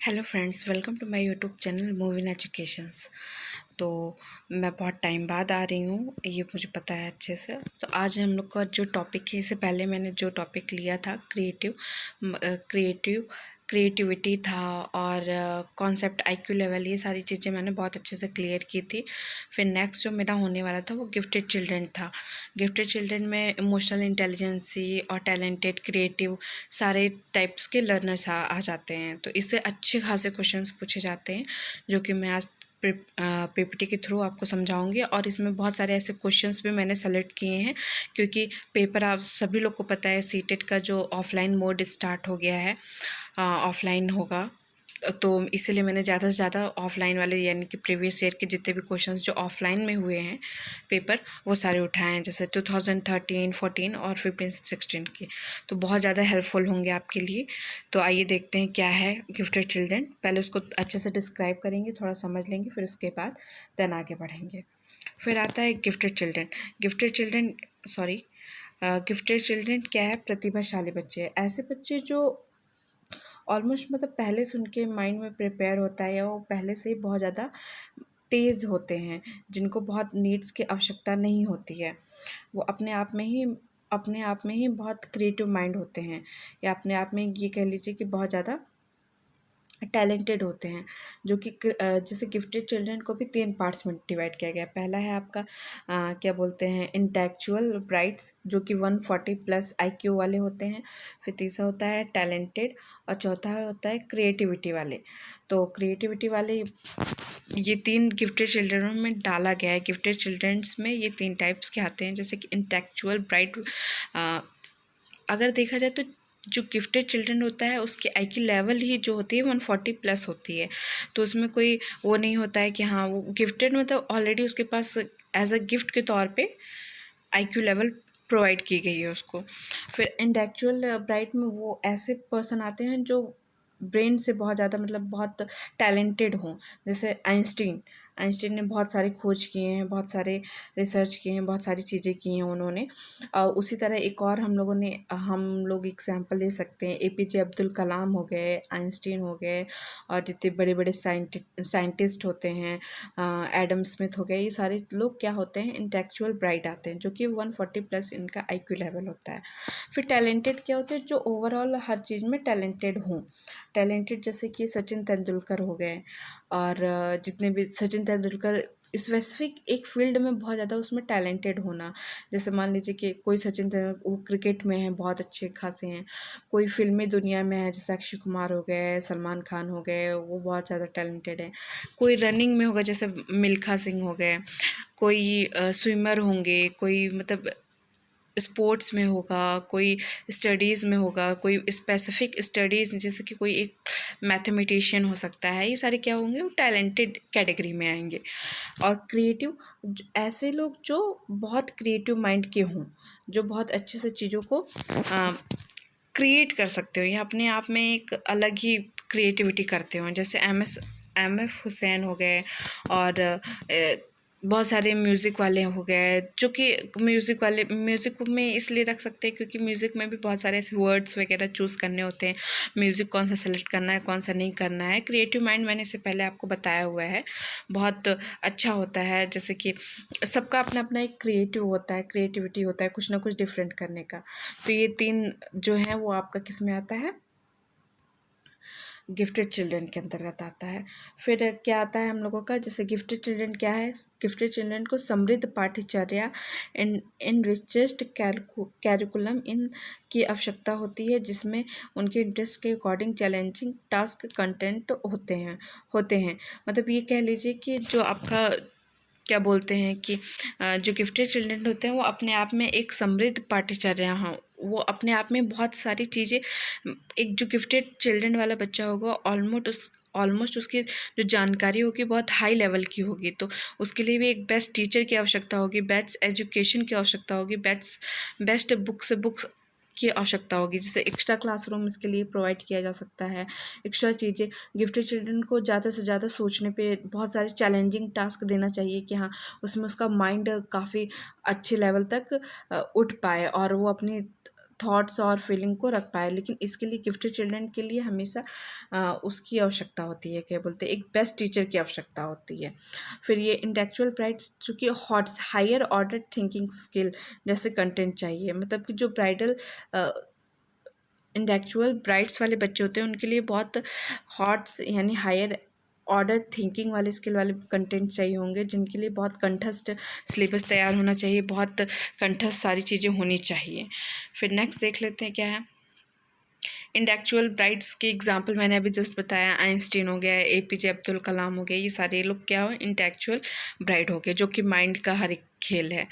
Hello friends, welcome to my YouTube channel move in educations. तो मैं बहुत time बाद आ रही हूँ, ये मुझे पता है अच्छे से। तो आज हम लोग का जो टॉपिक है, इससे पहले मैंने जो टॉपिक लिया था क्रिएटिविटी था और कॉन्सेप्ट आईक्यू लेवल, ये सारी चीज़ें मैंने बहुत अच्छे से क्लियर की थी। फिर नेक्स्ट जो मेरा होने वाला था वो गिफ्टेड चिल्ड्रन था। गिफ्टेड चिल्ड्रन में इमोशनल इंटेलिजेंसी और टैलेंटेड क्रिएटिव सारे टाइप्स के लर्नर्स आ जाते हैं। तो इससे अच्छे खासे क्वेश्चंस पूछे जाते हैं, जो कि मैं आज पीपीटी के थ्रू आपको समझाऊंगी। और इसमें बहुत सारे ऐसे क्वेश्चंस भी मैंने सेलेक्ट किए हैं, क्योंकि पेपर आप सभी लोग को पता है सीटेट का जो ऑफलाइन मोड स्टार्ट हो गया है, ऑफलाइन होगा। तो इसीलिए मैंने ज़्यादा से ज़्यादा ऑफलाइन वाले, यानी कि प्रीवियस ईयर के जितने भी क्वेश्चंस जो ऑफलाइन में हुए हैं पेपर, वो सारे उठाए हैं, जैसे 2013, 14 और 15, 16 की। तो बहुत ज़्यादा हेल्पफुल होंगे आपके लिए। तो आइए देखते हैं क्या है गिफ्टेड चिल्ड्रन। पहले उसको अच्छे से डिस्क्राइब करेंगे, थोड़ा समझ लेंगे, फिर उसके बाद देन आगे बढ़ेंगे। फिर आता है गिफ्टेड चिल्ड्रन। गिफ्टेड चिल्ड्रन क्या है? प्रतिभाशाली बच्चे, ऐसे बच्चे जो ऑलमोस्ट मतलब पहले से उनके माइंड में प्रिपेयर होता है, या वो पहले से ही बहुत ज़्यादा तेज़ होते हैं, जिनको बहुत नीड्स की आवश्यकता नहीं होती है। वो अपने आप में ही बहुत क्रिएटिव माइंड होते हैं, या अपने आप में ये कह लीजिए कि बहुत ज़्यादा टैलेंटेड होते हैं। जो कि जैसे गिफ्टेड चिल्ड्रन को भी 3 पार्ट्स में डिवाइड किया गया है। पहला है आपका क्या बोलते हैं, इंटेलेक्चुअल ब्राइट्स, जो कि 140+ आईक्यू वाले होते हैं। फिर तीसरा होता है टैलेंटेड, और चौथा होता है क्रिएटिविटी वाले। तो क्रिएटिविटी वाले ये 3 गिफ्टेड चिल्ड्रनों में डाला गया है। गिफ्टेड चिल्ड्रंस में ये 3 टाइप्स के आते हैं, जैसे कि इंटेलेक्चुअल ब्राइट। अगर देखा जाए तो जो गिफ्टेड चिल्ड्रन होता है उसकी आईक्यू लेवल ही जो होती है 140+ होती है। तो उसमें कोई वो नहीं होता है कि हाँ वो गिफ्टेड, मतलब ऑलरेडी उसके पास एज अ गिफ्ट के तौर पे आईक्यू लेवल प्रोवाइड की गई है उसको। फिर इंटेलेक्चुअल ब्राइट में वो ऐसे पर्सन आते हैं जो ब्रेन से बहुत ज़्यादा, मतलब बहुत टैलेंटेड हों। जैसे आइंस्टीन ने बहुत सारे खोज किए हैं, बहुत सारे रिसर्च किए हैं, बहुत सारी चीज़ें की हैं उन्होंने। उसी तरह एक और हम लोग एग्जांपल दे सकते हैं, एपीजे अब्दुल कलाम हो गए, आइंस्टीन हो गए, और जितने बड़े बड़े साइंटिस्ट होते हैं, एडम स्मिथ हो गए, ये सारे लोग क्या होते हैं, इंटेलेक्चुअल ब्राइट आते हैं, जो कि 140+ इनका आईक्यू लेवल होता है। फिर टैलेंटेड क्या होते हैं? जो ओवरऑल हर चीज़ में टैलेंटेड हों। टैलेंटेड जैसे कि सचिन तेंदुलकर हो गए, और जितने भी सचिन तेंदुलकर स्पेसिफिक एक फील्ड में बहुत ज़्यादा उसमें टैलेंटेड होना। जैसे मान लीजिए कि कोई सचिन तेंदुलकर वो क्रिकेट में है, बहुत अच्छे खासे हैं। कोई फिल्मी दुनिया में है, जैसे अक्षय कुमार हो गए, सलमान खान हो गए, वो बहुत ज़्यादा टैलेंटेड है। कोई रनिंग में होगा, जैसे मिल्खा सिंह हो गए। कोई स्विमर होंगे, कोई मतलब स्पोर्ट्स में होगा, कोई स्टडीज़ में होगा, कोई स्पेसिफिक स्टडीज़, जैसे कि कोई एक मैथमेटिशियन हो सकता है। ये सारे क्या होंगे, वो टैलेंटेड कैटेगरी में आएंगे। और क्रिएटिव, ऐसे लोग जो बहुत क्रिएटिव माइंड के हों, जो बहुत अच्छे से चीज़ों को क्रिएट कर सकते हो, या अपने आप में एक अलग ही क्रिएटिविटी करते हो। जैसे एम एफ हुसैन हो गए, और बहुत सारे म्यूज़िक वाले हो गए, जो कि म्यूज़िक में इसलिए रख सकते हैं क्योंकि म्यूज़िक में भी बहुत सारे ऐसे वर्ड्स वगैरह चूज़ करने होते हैं। म्यूज़िक कौन सा सेलेक्ट करना है, कौन सा नहीं करना है। क्रिएटिव माइंड मैंने इससे पहले आपको बताया हुआ है, बहुत अच्छा होता है। जैसे कि सबका अपना अपना एक क्रिएटिविटी होता है, कुछ ना कुछ डिफरेंट करने का। तो ये 3 जो है वो आपका किस में आता है, गिफ्टेड चिल्ड्रन के अंतर्गत आता है। फिर क्या आता है हम लोगों का, जैसे गिफ्टेड चिल्ड्रन क्या है? गिफ्टेड चिल्ड्रन को समृद्ध पाठ्यचर्या, इनरिच्ड कैरिकुलम इन की आवश्यकता होती है, जिसमें उनके इंटरेस्ट के अकॉर्डिंग चैलेंजिंग टास्क कंटेंट होते हैं। मतलब ये कह लीजिए कि जो आपका क्या बोलते हैं कि जो गिफ्टेड चिल्ड्रन होते हैं वो अपने आप में एक समृद्ध पाठ्यचर्या, हाँ, वो अपने आप में बहुत सारी चीज़ें, एक जो गिफ्टेड चिल्ड्रन वाला बच्चा होगा ऑलमोस्ट उसकी जो जानकारी होगी बहुत हाई लेवल की होगी। तो उसके लिए भी एक बेस्ट टीचर की आवश्यकता होगी, बेस्ट एजुकेशन की आवश्यकता होगी, बेस्ट बुक्स की आवश्यकता होगी। जैसे एक्स्ट्रा क्लासरूम इसके लिए प्रोवाइड किया जा सकता है, एक्स्ट्रा चीज़ें। गिफ्टेड चिल्ड्रन को ज़्यादा से ज़्यादा सोचने पे बहुत सारे चैलेंजिंग टास्क देना चाहिए कि हाँ, उसमें उसका माइंड काफ़ी अच्छे लेवल तक उठ पाए, और वो अपनी थॉट्स और फीलिंग को रख पाए। लेकिन इसके लिए गिफ्टेड चिल्ड्रन के लिए हमेशा उसकी आवश्यकता होती है, क्या बोलते हैं, एक बेस्ट टीचर की आवश्यकता होती है। फिर ये इंटेलेक्चुअल ब्राइड्स चूँकि HOTS higher order thinking skill जैसे कंटेंट चाहिए, मतलब कि जो ब्राइडल इंटेलेक्चुअल ब्राइड्स वाले बच्चे होते हैं उनके लिए बहुत हॉट्स यानी हायर ऑर्डर थिंकिंग वाले स्किल वाले कंटेंट चाहिए होंगे, जिनके लिए बहुत कंठस्थ सिलेबस तैयार होना चाहिए, बहुत कंठस्थ सारी चीज़ें होनी चाहिए। फिर नेक्स्ट देख लेते हैं क्या है। इंटेलेक्चुअल ब्राइड्स के एग्जांपल मैंने अभी जस्ट बताया, आइंस्टीन हो गया, एपीजे अब्दुल कलाम हो गया, ये सारे लोग क्या हो, इंटेलेक्चुअल ब्राइड हो गए, जो कि माइंड का हर एक खेल है।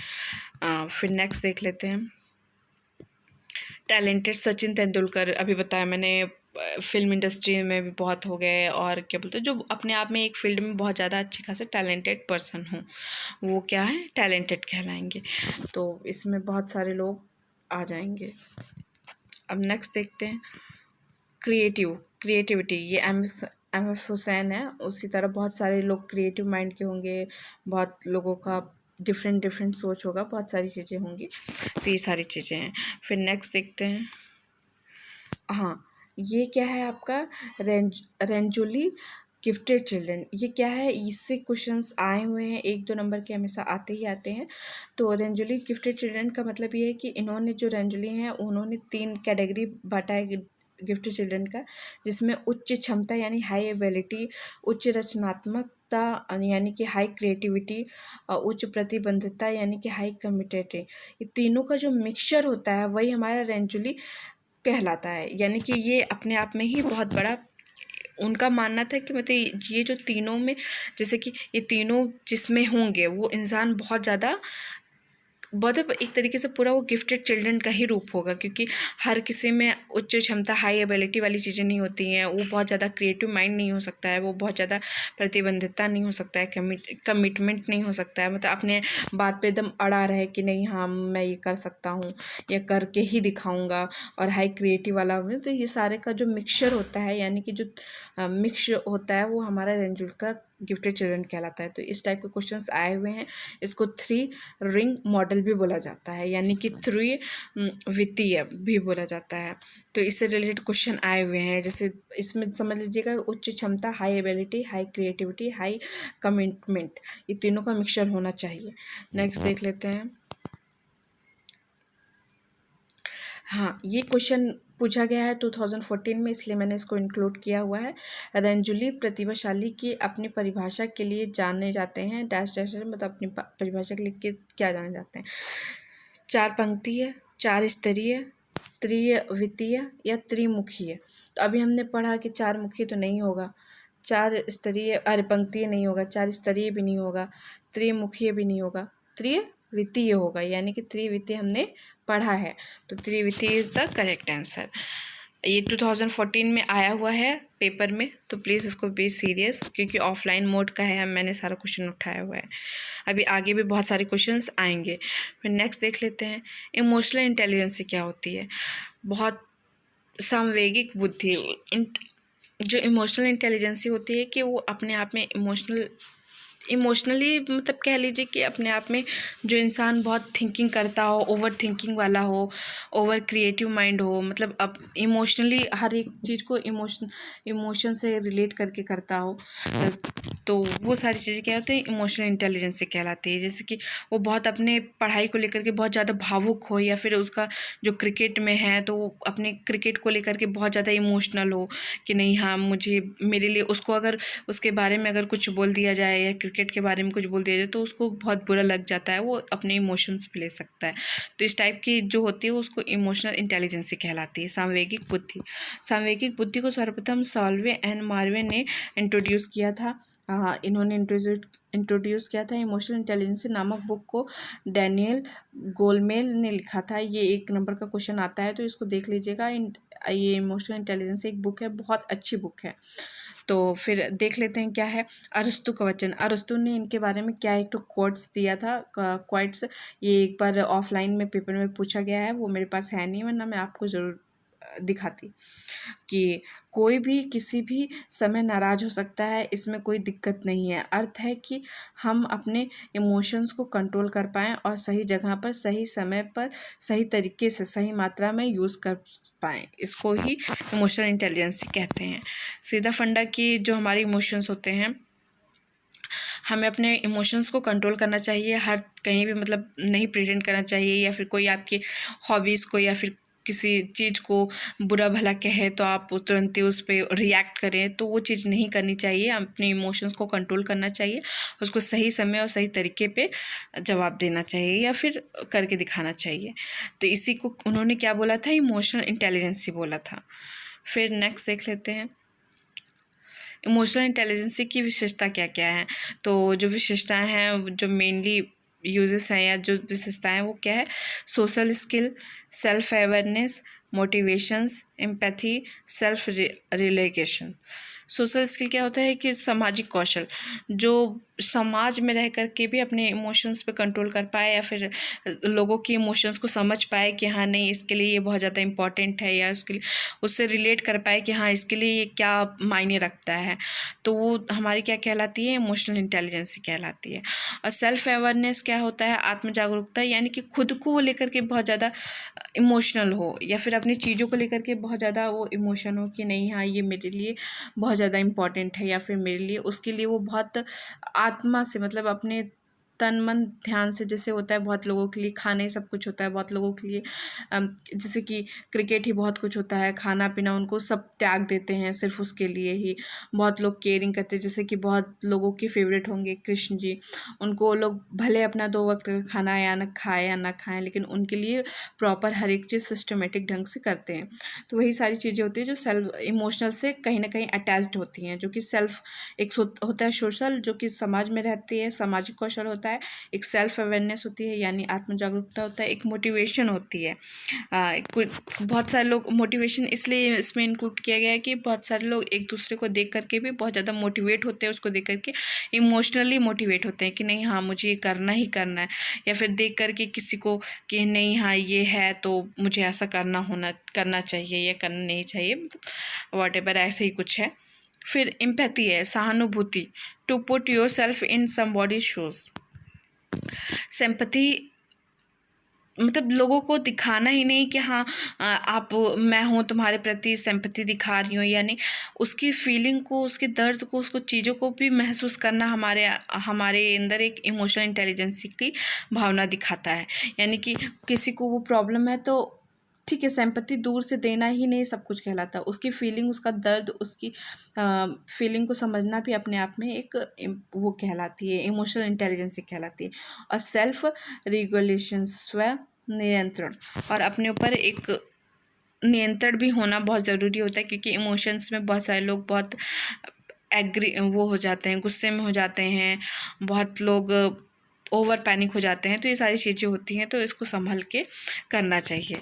फिर नेक्स्ट देख लेते हैं। टैलेंटेड सचिन तेंदुलकर, अभी बताया मैंने, फिल्म इंडस्ट्री में भी बहुत हो गए, और क्या बोलते हैं जो अपने आप में एक फील्ड में बहुत ज़्यादा अच्छे खासे टैलेंटेड पर्सन हों, वो क्या है, टैलेंटेड कहलाएंगे। तो इसमें बहुत सारे लोग आ जाएंगे। अब नेक्स्ट देखते हैं क्रिएटिविटी, ये एम एफ हुसैन है। उसी तरह बहुत सारे लोग क्रिएटिव माइंड के होंगे, बहुत लोगों का डिफरेंट सोच होगा, बहुत सारी चीज़ें होंगी। तो ये सारी चीज़ें हैं। फिर नेक्स्ट देखते हैं। हाँ, ये क्या है आपका रेंजुली गिफ्टेड चिल्ड्रन, ये क्या है, इससे क्वेश्चंस आए हुए हैं, 1-2 नंबर के हमेशा आते ही आते हैं। तो रेंजुली गिफ्टेड चिल्ड्रन का मतलब ये है कि इन्होंने जो रेंजुली हैं उन्होंने 3 कैटेगरी बांटा है गिफ्टेड चिल्ड्रन का, जिसमें उच्च क्षमता यानी हाई एबिलिटी, उच्च रचनात्मकता यानी कि हाई क्रिएटिविटी, और उच्च प्रतिबद्धता यानी कि हाई कमिटेड, ये तीनों का जो मिक्सचर होता है वही हमारा रेंजुली कहलाता है। यानी कि ये अपने आप में ही बहुत बड़ा, उनका मानना था कि मतलब ये जो तीनों में, जैसे कि ये तीनों जिसमें होंगे वो इंसान बहुत ज़्यादा, मतलब एक तरीके से पूरा वो गिफ्टेड चिल्ड्रन का ही रूप होगा, क्योंकि हर किसी में उच्च क्षमता हाई एबिलिटी वाली चीज़ें नहीं होती हैं, वो बहुत ज़्यादा क्रिएटिव माइंड नहीं हो सकता है, वो बहुत ज़्यादा प्रतिबद्धता नहीं हो सकता है, कमिटमेंट नहीं हो सकता है, मतलब अपने बात पे एकदम अड़ा रहे कि नहीं हाँ मैं ये कर सकता हूँ या करके ही दिखाऊंगा, और हाई क्रिएटिव वाला, तो ये सारे का जो मिक्सचर होता है, यानी कि जो मिक्स होता है, वो हमारा रेंजुल का गिफ्टेड चिल्ड्रन कहलाता है। तो इस टाइप के क्वेश्चंस आए हुए हैं। इसको 3 रिंग मॉडल भी बोला जाता है, यानी कि 3 वित्तीय भी बोला जाता है। तो इससे रिलेटेड क्वेश्चन आए हुए हैं, जैसे इसमें समझ लीजिएगा उच्च क्षमता, high ability, high creativity, high commitment, ये तीनों का मिक्सचर होना चाहिए। नेक्स्ट देख लेते हैं। हाँ, ये क्वेश्चन पूछा गया है 2014 में, इसलिए मैंने इसको इंक्लूड किया हुआ है। रेंजुली प्रतिभाशाली की अपनी परिभाषा के लिए जाने जाते हैं, डैश डैश, मतलब अपनी परिभाषा के लिए क्या जाने जाते हैं, 4 पंक्तिय, 4 स्तरीय, त्रिवितीय या त्रिमुखीय। तो अभी हमने पढ़ा कि 4 मुखी तो नहीं होगा, 4 स्तरीय, अरे पंक्तिय नहीं होगा, 4 स्तरीय भी नहीं होगा, त्रिमुखीय भी नहीं होगा, त्रिवितीय होगा, यानी कि त्रिवितीय हमने पढ़ा है। तो त्रिवितीय इज़ द करेक्ट आंसर। ये 2014 में आया हुआ है पेपर में, तो प्लीज़ इसको बी सीरियस, क्योंकि ऑफलाइन मोड का है, मैंने सारा क्वेश्चन उठाया हुआ है। अभी आगे भी बहुत सारे क्वेश्चंस आएंगे। फिर नेक्स्ट देख लेते हैं, इमोशनल इंटेलिजेंस क्या होती है। बहुत सामवेगिक बुद्धि, जो इमोशनल इंटेलिजेंसी होती है कि वो अपने आप में इमोशनली, मतलब कह लीजिए कि अपने आप में जो इंसान बहुत थिंकिंग करता हो, ओवर थिंकिंग वाला हो, ओवर क्रिएटिव माइंड हो, मतलब अब इमोशनली हर एक चीज़ को इमोशन से रिलेट करके करता हो, तो वो सारी चीज़ें क्या होती हैं, इमोशनल इंटेलिजेंस से कहलाती है। जैसे कि वो बहुत अपने पढ़ाई को लेकर के बहुत ज़्यादा भावुक हो, या फिर उसका जो क्रिकेट में है तो वो अपने क्रिकेट को लेकर के बहुत ज़्यादा इमोशनल हो कि नहीं हाँ मुझे, मेरे लिए, उसको अगर उसके बारे में अगर कुछ बोल दिया जाए या क्रिकेट के बारे में कुछ बोल दिया जाए तो उसको बहुत बुरा लग जाता है, वो अपने इमोशंस पे ले सकता है। तो इस टाइप की जो होती है उसको इमोशनल इंटेलिजेंसी कहलाती है। सामवेगिक बुद्धि को सर्वप्रथम सॉल्वे एंड मार्वे ने इंट्रोड्यूस किया था। इन्होंने इंट्रोड्यूस किया था। इमोशनल इंटेलिजेंस नामक बुक को डैनियल गोलमेल ने लिखा था। ये 1 नंबर का क्वेश्चन आता है, तो इसको देख लीजिएगा। ये इमोशनल इंटेलिजेंस एक बुक है, बहुत अच्छी बुक है। तो फिर देख लेते हैं क्या है अरस्तु का वचन। अरस्तु ने इनके बारे में क्या एक तो कोट्स दिया था, क्वाइट्स, ये एक बार ऑफलाइन में पेपर में पूछा गया है, वो मेरे पास है नहीं, वरना मैं आपको ज़रूर दिखाती कि कोई भी किसी भी समय नाराज़ हो सकता है, इसमें कोई दिक्कत नहीं है। अर्थ है कि हम अपने इमोशंस को कंट्रोल कर पाएँ और सही जगह पर, सही समय पर, सही तरीके से, सही मात्रा में यूज़ कर पाएँ। इसको ही इमोशनल इंटेलिजेंस कहते हैं। सीधा फंडा कि जो हमारे इमोशंस होते हैं, हमें अपने इमोशंस को कंट्रोल करना चाहिए। हर कहीं भी मतलब नहीं प्रेज़ेंट करना चाहिए, या फिर कोई आपकी हॉबीज़ को या फिर किसी चीज़ को बुरा भला कहे तो आप तुरंत ही उस पे रिएक्ट करें, तो वो चीज़ नहीं करनी चाहिए। अपने इमोशंस को कंट्रोल करना चाहिए, उसको सही समय और सही तरीके पे जवाब देना चाहिए या फिर करके दिखाना चाहिए। तो इसी को उन्होंने क्या बोला था, इमोशनल इंटेलिजेंसी बोला था। फिर नेक्स्ट देख लेते हैं इमोशनल इंटेलिजेंसी की विशेषता क्या क्या है। तो जो विशेषताएं हैं, जो मेनली यूजेस हैं या जो विशेषताएं हैं, वो क्या है, social skill, self awareness, motivations, empathy, self relegation. Social skill क्या होता है कि सामाजिक कौशल, जो समाज में रह कर के भी अपने इमोशंस पे कंट्रोल कर पाए या फिर लोगों की इमोशंस को समझ पाए कि हाँ नहीं इसके लिए ये बहुत ज़्यादा इम्पॉर्टेंट है, या उसके लिए उससे रिलेट कर पाए कि हाँ इसके लिए ये क्या मायने रखता है, तो वो हमारी क्या कहलाती है, इमोशनल इंटेलिजेंसी कहलाती है। और सेल्फ अवेयरनेस क्या होता है, आत्म जागरूकता, यानी कि खुद को लेकर के बहुत ज़्यादा इमोशनल हो या फिर अपनी चीज़ों को लेकर के बहुत ज़्यादा वो इमोशन हो कि नहीं हाँ ये मेरे लिए बहुत ज़्यादा इम्पॉर्टेंट है, या फिर मेरे लिए उसके लिए वो बहुत आत्मा से मतलब अपने तन मन ध्यान से, जैसे होता है बहुत लोगों के लिए खाना ही सब कुछ होता है, बहुत लोगों के लिए जैसे कि क्रिकेट ही बहुत कुछ होता है, खाना पीना उनको सब त्याग देते हैं सिर्फ उसके लिए ही। बहुत लोग केयरिंग करते हैं, जैसे कि बहुत लोगों के फेवरेट होंगे कृष्ण जी, उनको लोग भले अपना 2 वक्त का खाना या ना खाएं या ना खाएं, लेकिन उनके लिए प्रॉपर हर एक चीज़ सिस्टमेटिक ढंग से करते हैं। तो वही सारी चीज़ें होती हैं जो सेल्फ इमोशनल से कहीं ना कहीं अटैच्ड होती हैं, जो कि सेल्फ एक होता है सोशल, जो कि समाज में रहती है, सामाजिक कौशल होता है, एक सेल्फ अवेयरनेस होती है यानी आत्म जागरूकता होता है, एक मोटिवेशन होती है। कुछ बहुत सारे लोग मोटिवेशन इसलिए इसमें इंक्लूड किया गया है कि बहुत सारे लोग एक दूसरे को देख करके भी बहुत ज़्यादा मोटिवेट होते हैं, उसको देख करके इमोशनली मोटिवेट होते हैं कि नहीं हाँ मुझे ये करना ही करना है, या फिर देख करके किसी को कि नहीं हाँ ये है तो मुझे ऐसा करना चाहिए या करना नहीं चाहिए, वॉट एवर ऐसे ही कुछ है। फिर एम्पैथी है, सहानुभूति, to put yourself in somebody shoes. Sympathy मतलब लोगों को दिखाना ही नहीं कि हाँ आप मैं हूँ तुम्हारे प्रति सिंपैथी दिखा रही हूँ, यानी उसकी फीलिंग को, उसके दर्द को, उसको चीज़ों को भी महसूस करना हमारे हमारे अंदर एक इमोशनल इंटेलिजेंसी की भावना दिखाता है। यानी कि किसी को वो प्रॉब्लम है तो ठीक है, सिंपैथी दूर से देना ही नहीं सब कुछ कहलाता, उसकी फीलिंग, उसका दर्द, उसकी फीलिंग को समझना भी अपने आप में एक वो कहलाती है, इमोशनल इंटेलिजेंसी कहलाती है। और सेल्फ रेगुलेशन, स्व नियंत्रण, और अपने ऊपर एक नियंत्रण भी होना बहुत ज़रूरी होता है, क्योंकि इमोशंस में बहुत सारे लोग बहुत वो हो जाते हैं, गुस्से में हो जाते हैं, बहुत लोग ओवर पैनिक हो जाते हैं, तो ये सारी चीज़ें होती हैं, तो इसको संभल के करना चाहिए।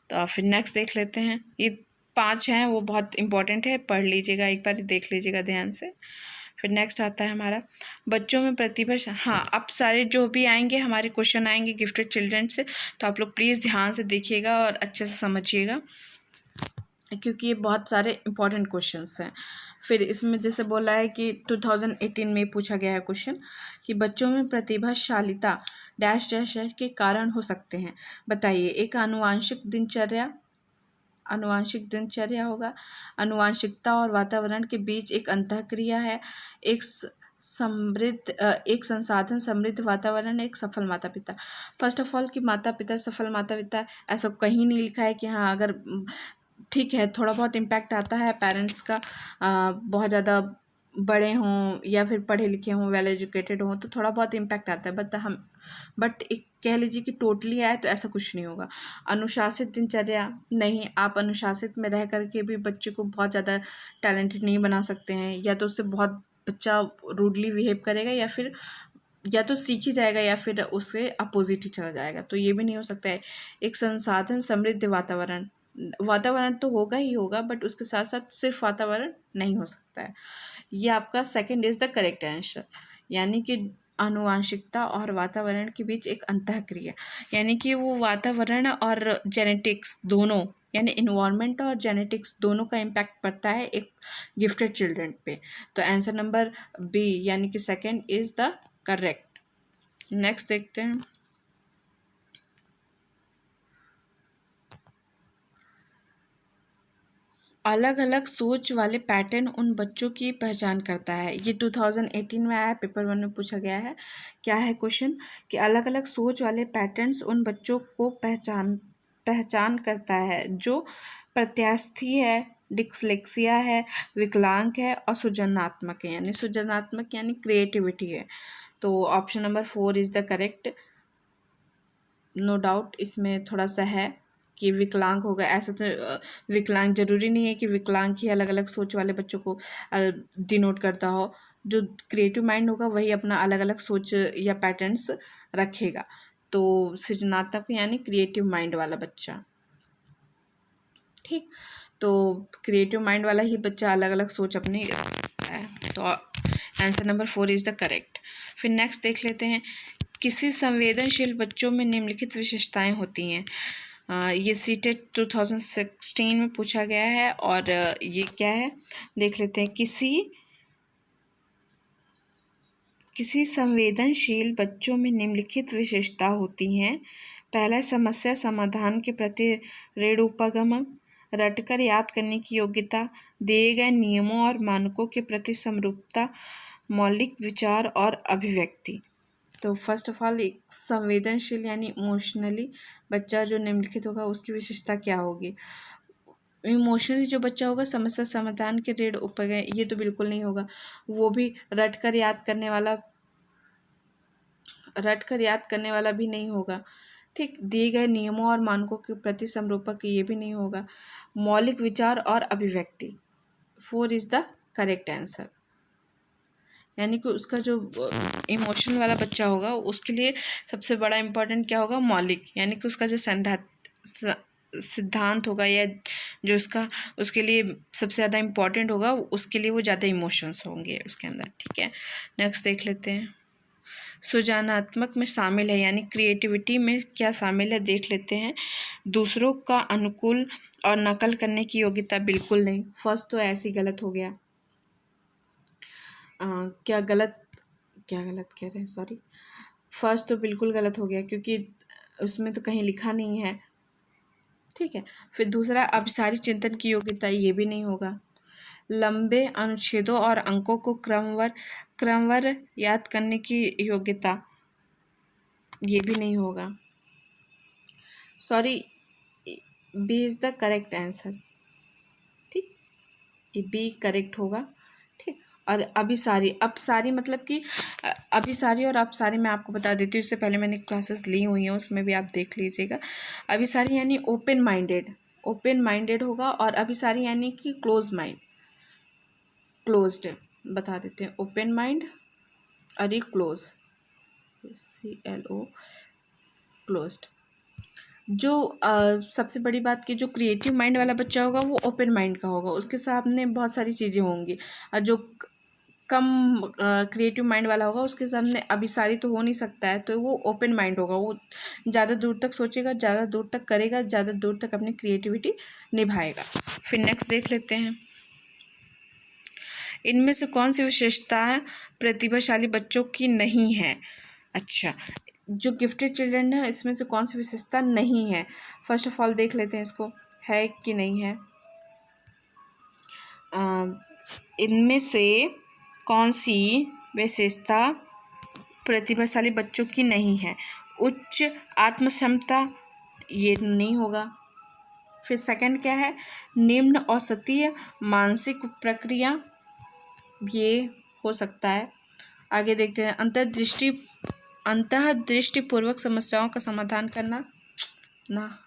तो फिर नेक्स्ट देख लेते हैं, ये 5 हैं वो बहुत इंपॉर्टेंट है, पढ़ लीजिएगा एक बार, देख लीजिएगा ध्यान से। फिर नेक्स्ट आता है हमारा बच्चों में प्रतिभा। हाँ, अब सारे जो भी आएंगे हमारे क्वेश्चन आएंगे गिफ्टेड चिल्ड्रन से, तो आप लोग प्लीज़ ध्यान से देखिएगा और अच्छे से समझिएगा, क्योंकि ये बहुत सारे इंपॉर्टेंट क्वेश्चंस हैं। फिर इसमें जैसे बोला है कि 2018 में पूछा गया है क्वेश्चन कि बच्चों में प्रतिभाशालिता डैश डैश डैश के कारण हो सकते हैं, बताइए। एक आनुवांशिक दिनचर्या होगा, आनुवांशिकता और वातावरण के बीच एक अंतःक्रिया है, एक एक संसाधन समृद्ध वातावरण, एक सफल माता पिता। फर्स्ट ऑफ ऑल कि माता पिता, सफल माता पिता, ऐसा कहीं नहीं लिखा है कि हाँ अगर ठीक है थोड़ा बहुत इम्पैक्ट आता है पेरेंट्स का, बहुत ज़्यादा बड़े हों या फिर पढ़े लिखे हों, वेल एजुकेटेड हों, तो थोड़ा बहुत इम्पैक्ट आता है, बट एक कह लीजिए कि टोटली आए तो ऐसा कुछ नहीं होगा। अनुशासित दिनचर्या नहीं, आप अनुशासित में रह करके भी बच्चे को बहुत ज़्यादा टैलेंटेड नहीं बना सकते हैं, या तो उससे बहुत बच्चा रूडली बिहेव करेगा, या तो सीख ही जाएगा या फिर उससे अपोजिट ही चला जाएगा, तो ये भी नहीं हो सकता है। एक संसाधन समृद्ध वातावरण तो होगा ही होगा, बट उसके साथ साथ सिर्फ वातावरण नहीं हो सकता है। ये आपका second is the correct answer, यानी कि आनुवांशिकता और वातावरण के बीच एक अंतःक्रिया, यानी कि वो वातावरण और जेनेटिक्स दोनों, यानी इन्वायरमेंट और जेनेटिक्स दोनों का इम्पैक्ट पड़ता है एक गिफ्टेड चिल्ड्रन पे। तो आंसर नंबर बी यानी कि second is the correct. Next देखते हैं। अलग अलग सोच वाले पैटर्न उन बच्चों की पहचान करता है। ये 2018 में आया, पेपर 1 में पूछा गया है। क्या है क्वेश्चन कि अलग अलग सोच वाले पैटर्न्स उन बच्चों को पहचान करता है जो प्रत्यास्थी है, डिस्लेक्सिया है, विकलांग है और सृजनात्मक है। यानी सृजनात्मक यानी क्रिएटिविटी है। तो option number 4 is the correct. No doubt इसमें थोड़ा सा है कि विकलांग होगा। ऐसा तो विकलांग जरूरी नहीं है कि विकलांग ही अलग अलग सोच वाले बच्चों को डिनोट करता हो। जो क्रिएटिव माइंड होगा वही अपना अलग अलग सोच या पैटर्न्स रखेगा। तो सृजनात्मक यानी क्रिएटिव माइंड वाला बच्चा। ठीक, तो क्रिएटिव माइंड वाला ही बच्चा अलग अलग सोच अपनी है। तो answer number 4 is the correct. फिर नेक्स्ट देख लेते हैं। किसी संवेदनशील बच्चों में निम्नलिखित विशेषताएं होती हैं। ये सीटेट 2016 में पूछा गया है और ये क्या है देख लेते हैं। किसी संवेदनशील बच्चों में निम्नलिखित विशेषता होती हैं। पहला, समस्या समाधान के प्रति ऋणोपगम, रटकर याद करने की योग्यता, दिए गए नियमों और मानकों के प्रति समरूपता, मौलिक विचार और अभिव्यक्ति। तो फर्स्ट ऑफ ऑल एक संवेदनशील यानी इमोशनली बच्चा जो निम्नलिखित होगा उसकी विशेषता क्या होगी। इमोशनली जो बच्चा होगा समस्या समाधान के ऋण उपगम ये तो बिल्कुल नहीं होगा। वो भी रट कर याद करने वाला भी नहीं होगा। ठीक, दिए गए नियमों और मानकों के प्रति समरूपक ये भी नहीं होगा। मौलिक विचार और अभिव्यक्ति 4 इज द करेक्ट आंसर। यानी कि उसका जो इमोशन वाला बच्चा होगा उसके लिए सबसे बड़ा इम्पोर्टेंट क्या होगा, मौलिक, यानी कि उसका जो सिद्धांत होगा या जो उसके लिए सबसे ज़्यादा इम्पोर्टेंट होगा उसके लिए वो ज़्यादा इमोशंस होंगे उसके अंदर। ठीक है, नेक्स्ट देख लेते हैं। सृजनात्मक में शामिल है यानी क्रिएटिविटी में क्या शामिल है देख लेते हैं। दूसरों का अनुकूल और नकल करने की योग्यता बिल्कुल नहीं। फर्स्ट तो ऐसे ही गलत हो गया। क्या गलत कह रहे हैं, सॉरी। फर्स्ट तो बिल्कुल गलत हो गया क्योंकि उसमें तो कहीं लिखा नहीं है। ठीक है, फिर दूसरा, अभिसारी चिंतन की योग्यता ये भी नहीं होगा। लंबे अनुच्छेदों और अंकों को क्रमवार याद करने की योग्यता ये भी नहीं होगा। Sorry, B is the correct answer. ठीक, ये बी करेक्ट होगा। ठीक, और अपसारी मतलब कि अभिसारी और अपसारी मैं आपको बता देती हूँ। इससे पहले मैंने क्लासेस ली हुई हैं, उसमें भी आप देख लीजिएगा। अभिसारी यानी ओपन माइंडेड होगा और अभिसारी यानी कि क्लोज्ड बता देते हैं। ओपन माइंड और ये क्लोज, CLO क्लोज्ड। जो सबसे बड़ी बात की जो क्रिएटिव माइंड वाला बच्चा होगा वो ओपन माइंड का होगा, उसके सामने बहुत सारी चीज़ें होंगी। और जो कम क्रिएटिव माइंड वाला होगा उसके सामने अभिसारी तो हो नहीं सकता है, तो वो ओपन माइंड होगा। वो ज़्यादा दूर तक सोचेगा, ज़्यादा दूर तक करेगा, ज़्यादा दूर तक अपनी क्रिएटिविटी निभाएगा। फिर नेक्स्ट देख लेते हैं। इनमें से कौन सी विशेषता प्रतिभाशाली बच्चों की नहीं है। अच्छा, जो गिफ्टेड चिल्ड्रन है इसमें से कौन सी विशेषता नहीं है। फर्स्ट ऑफ ऑल देख लेते हैं इसको है कि नहीं है। इनमें से कौन सी विशेषता प्रतिभाशाली बच्चों की नहीं है। उच्च आत्मक्षमता ये नहीं होगा। फिर सेकंड क्या है, निम्न औसतीय मानसिक प्रक्रिया ये हो सकता है। आगे देखते हैं, अंतःदृष्टिपूर्वक समस्याओं का समाधान करना ना।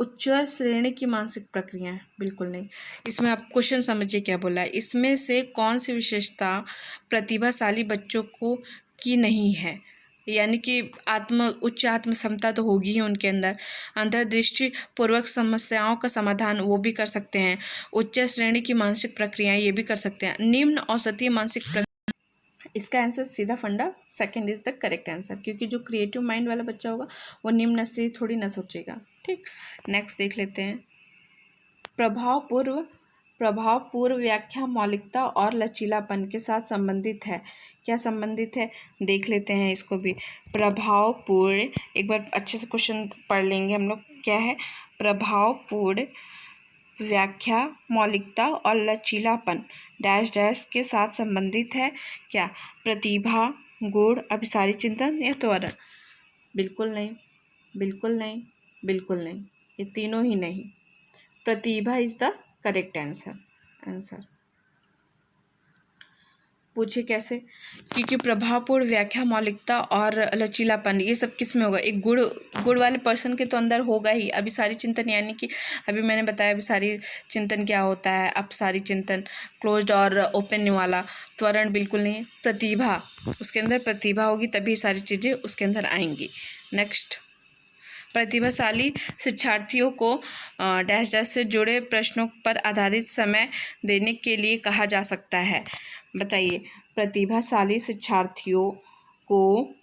उच्च श्रेणी की मानसिक प्रक्रिया बिल्कुल नहीं। इसमें आप क्वेश्चन समझिए क्या बोला है। इसमें से कौन सी विशेषता प्रतिभाशाली बच्चों को की नहीं है, यानी कि उच्च आत्म क्षमता तो होगी ही उनके अंदर। अंतर्दृष्टिपूर्वक समस्याओं का समाधान वो भी कर सकते हैं। उच्च श्रेणी की मानसिक प्रक्रियाएं ये भी कर सकते हैं। निम्न औसतीय मानसिक इसका आंसर सीधा फंडा second is the correct answer, क्योंकि जो क्रिएटिव माइंड वाला बच्चा होगा वो निम्न स्तरीय थोड़ी ना सोचेगा। ठीक, नेक्स्ट देख लेते हैं। प्रभावपूर्व व्याख्या मौलिकता और लचीलापन के साथ संबंधित है। क्या संबंधित है, देख लेते हैं इसको भी। प्रभावपूर्ण, एक बार अच्छे से क्वेश्चन पढ़ लेंगे हम लोग। क्या है, प्रभावपूर्ण व्याख्या मौलिकता और लचीलापन डैश डैश के साथ संबंधित है। क्या, प्रतिभा, गुण, अभिसारी चिंतन या त्वरण? बिल्कुल नहीं, बिल्कुल नहीं, बिल्कुल नहीं, ये तीनों ही नहीं। प्रतिभा इज द करेक्ट आंसर। पूछिए कैसे, क्योंकि प्रभावपूर्ण व्याख्या मौलिकता और लचीलापन ये सब किस में होगा, एक गुड़ वाले पर्सन के तो अंदर होगा ही। अभिसारी चिंतन यानी कि अभी मैंने बताया अभिसारी चिंतन क्या होता है, अपसारी चिंतन क्लोज्ड और ओपन वाला। त्वरण बिल्कुल नहीं। प्रतिभा, उसके अंदर प्रतिभा होगी तभी सारी चीज़ें उसके अंदर आएंगी। नेक्स्ट, प्रतिभाशाली शिक्षार्थियों को डैश डैश से जुड़े प्रश्नों पर आधारित समय देने के लिए कहा जा सकता है। बताइए, प्रतिभाशाली शिक्षार्थियों को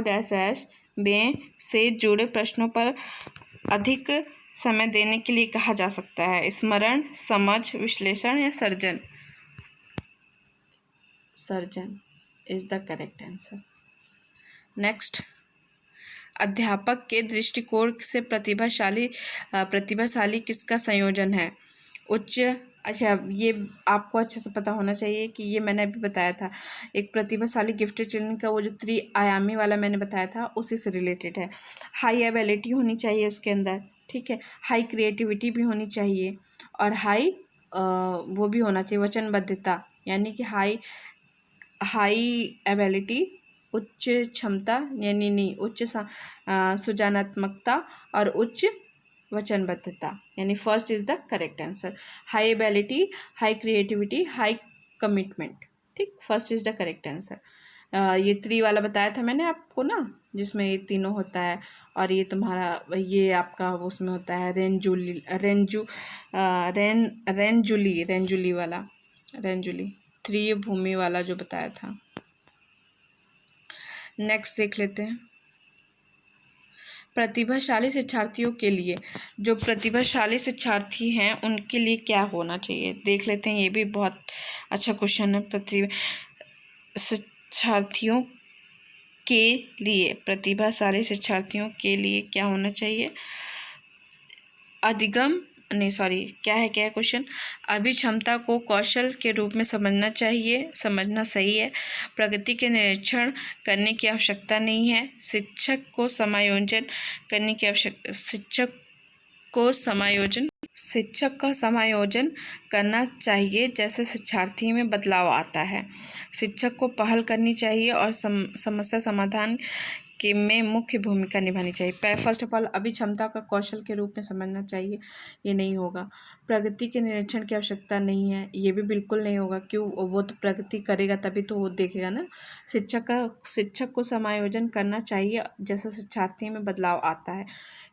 डैश डैश में से जुड़े प्रश्नों पर अधिक समय देने के लिए कहा जा सकता है। स्मरण, समझ, विश्लेषण या surgeon? Surgeon is the correct answer. Next, अध्यापक के दृष्टिकोण से प्रतिभाशाली किसका संयोजन है? उच्च, अच्छा ये आपको अच्छे से पता होना चाहिए कि ये मैंने अभी बताया था, एक प्रतिभाशाली गिफ्टेड चिल्ड्रन का वो जो त्रिआयामी वाला मैंने बताया था उसी से रिलेटेड है। हाई एबिलिटी होनी चाहिए उसके अंदर, ठीक है, हाई क्रिएटिविटी भी होनी चाहिए और हाई वो भी होना चाहिए वचनबद्धता, यानी कि हाई एबिलिटी, उच्च क्षमता, यानी नहीं उच्च सृजनात्मकता और उच्च वचनबद्धता, यानी first is the correct answer. High ability, high creativity, high commitment, ठीक, first is the correct answer. ये थ्री वाला बताया था मैंने आपको ना, जिसमें ये तीनों होता है, और ये तुम्हारा ये आपका उसमें होता है रेंजुली त्रिय भूमि वाला जो बताया था। नेक्स्ट देख लेते हैं, प्रतिभाशाली शिक्षार्थियों के लिए, जो प्रतिभाशाली शिक्षार्थी हैं उनके लिए क्या होना चाहिए, देख लेते हैं। ये भी बहुत अच्छा क्वेश्चन है। प्रतिभाशाली शिक्षार्थियों के लिए क्या होना चाहिए? क्या है क्वेश्चन? अभिक्षमता को कौशल के रूप में समझना सही है। प्रगति के निरीक्षण करने की आवश्यकता नहीं है। शिक्षक को समायोजन करना चाहिए जैसे शिक्षार्थी में बदलाव आता है। शिक्षक को पहल करनी चाहिए और समस्या समाधान में मुख्य भूमिका निभानी चाहिए। फर्स्ट ऑफ ऑल, अभी क्षमता का कौशल के रूप में समझना चाहिए, ये नहीं होगा। प्रगति के निरीक्षण की आवश्यकता नहीं है, ये भी बिल्कुल नहीं होगा। क्यों? वो तो प्रगति करेगा तभी तो वो देखेगा ना। शिक्षक को समायोजन करना चाहिए जैसा शिक्षार्थी में बदलाव आता है,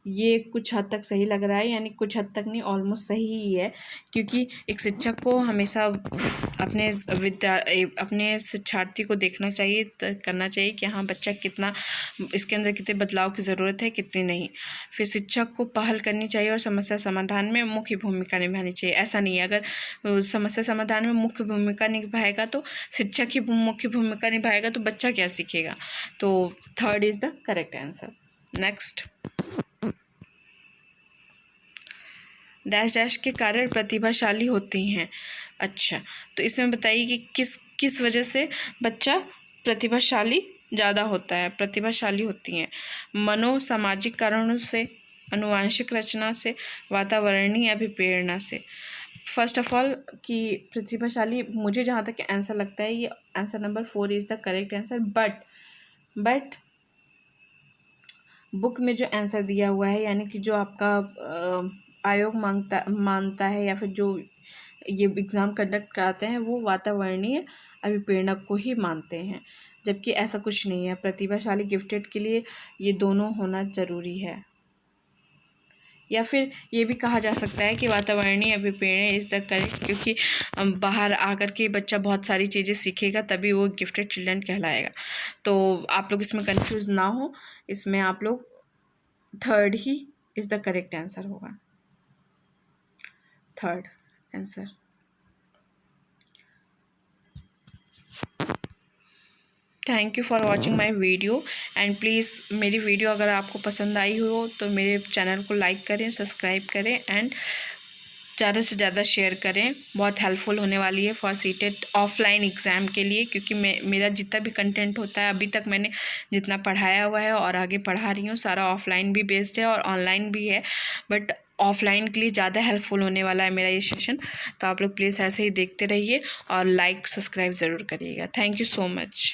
ये कुछ हद तक सही लग रहा है, यानी कुछ हद तक नहीं, ऑलमोस्ट सही ही है। क्योंकि एक शिक्षक को हमेशा अपने शिक्षार्थी को देखना चाहिए, करना चाहिए कि हाँ बच्चा कितना, इसके अंदर कितने बदलाव की ज़रूरत है, कितनी नहीं। फिर शिक्षक को पहल करनी चाहिए और समस्या समाधान में मुख्य भूमिका निभानी चाहिए। ऐसा नहीं है, अगर समस्या समाधान में मुख्य भूमिका निभाएगा तो शिक्षक ही मुख्य भूमिका निभाएगा तो बच्चा क्या सीखेगा? तो third is the correct answer. Next, dash dash के कारण प्रतिभाशाली होती हैं। अच्छा, तो इसमें बताइए कि किस वजह से बच्चा प्रतिभाशाली ज़्यादा होता है, प्रतिभाशाली होती हैं? मनोसामाजिक कारणों से, आनुवंशिक रचना से, वातावरणीय अभिप्रेरणा से। फर्स्ट ऑफ ऑल कि प्रतिभाशाली, मुझे जहाँ तक आंसर लगता है ये answer number 4 is the correct answer. But book में जो आंसर दिया हुआ है, यानी कि जो आपका आयोग मानता है या फिर जो ये एग्ज़ाम कंडक्ट कराते हैं, वो वातावरणीय अभिप्रेरणा को ही मानते हैं, जबकि ऐसा कुछ नहीं है। प्रतिभाशाली गिफ्टेड के लिए ये दोनों होना ज़रूरी है। या फिर ये भी कहा जा सकता है कि वातावरणीय अभिप्रेरण इज़ द करेक्ट, क्योंकि बाहर आकर के बच्चा बहुत सारी चीज़ें सीखेगा तभी वो गिफ्टेड चिल्ड्रन कहलाएगा। तो आप लोग इसमें कंफ्यूज ना हो, इसमें आप लोग थर्ड ही इज़ द करेक्ट आंसर होगा, third answer. Thank you for watching my video and please मेरी वीडियो अगर आपको पसंद आई हो तो मेरे चैनल को लाइक करें, सब्सक्राइब करें एंड ज़्यादा से ज़्यादा शेयर करें। बहुत हेल्पफुल होने वाली है फॉर सीटेट ऑफलाइन एग्ज़ाम के लिए, क्योंकि मेरा जितना भी कंटेंट होता है अभी तक मैंने जितना पढ़ाया हुआ है और आगे पढ़ा रही हूँ सारा ऑफलाइन भी बेस्ड है और ऑनलाइन भी है, बट ऑफलाइन के लिए ज़्यादा हेल्पफुल होने वाला है मेरा ये सेशन। तो आप लोग प्लीज़ ऐसे ही देखते रहिए और लाइक सब्सक्राइब ज़रूर करिएगा। Thank you so much.